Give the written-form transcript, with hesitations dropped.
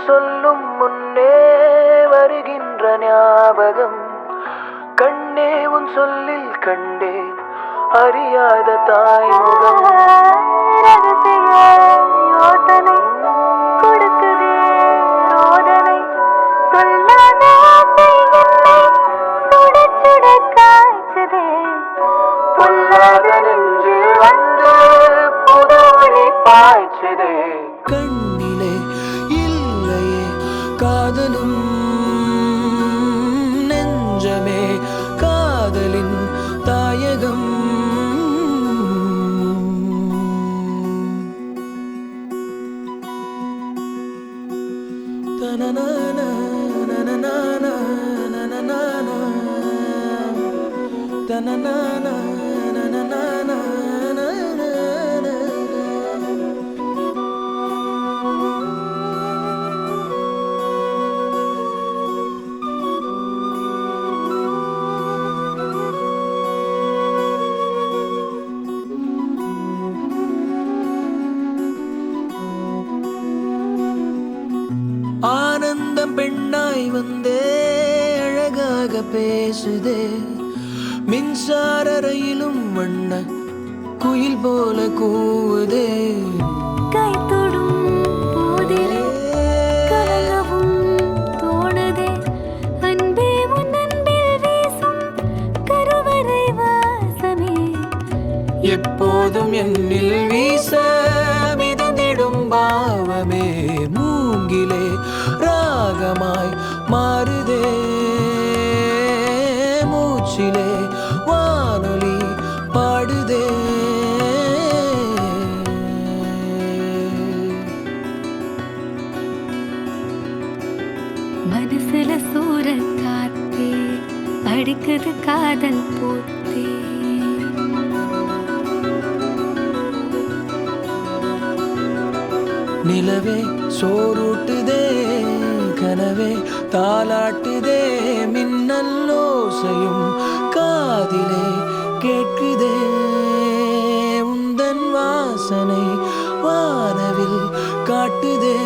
சொல்லும் முன்னே வருகின்ற ஞாபகம். கண்ணே உன் சொல்லில் கண்டேன் அறியாத தாய்முகம். யோசனை கொடுக்குதே ரோதனை சொல்லாத சுட சுட காய்ச்சதே. பொல்லாத நெஞ்சில் வந்து புதுவழி பாய்ச்சதே. கண்ணிலே இல்லையே காதலும் நெஞ்சமே காதலின் தாயகம். ஆனந்தம் பெண்ணாய் வந்தே அழகாக பேசுதே. மின்சார ரயிலும் வண்ண குயில் போல கூவுதே. கை தொடும் போதிலே கலங்கவும் தோணுதே. அன்பே உன் அன்பில் வீசும் கருவறை வாசமே எப்போதும் என்னில் வீச மிதந்திடும் பாவமே. மூங்கிலே ராகமாய் மாறுதே மூச்சிலே வானொலி பாடுதே. மனசுல சூற காத்தே அடிக்குது காதல் போத்தே. நிலவே சோறுட்டுதே கனவே தாலாட்டுதே. மின்னல் ஓசையும் காதிலே கேட்குதே. உந்தன் வாசனை வானவில் காட்டுதே.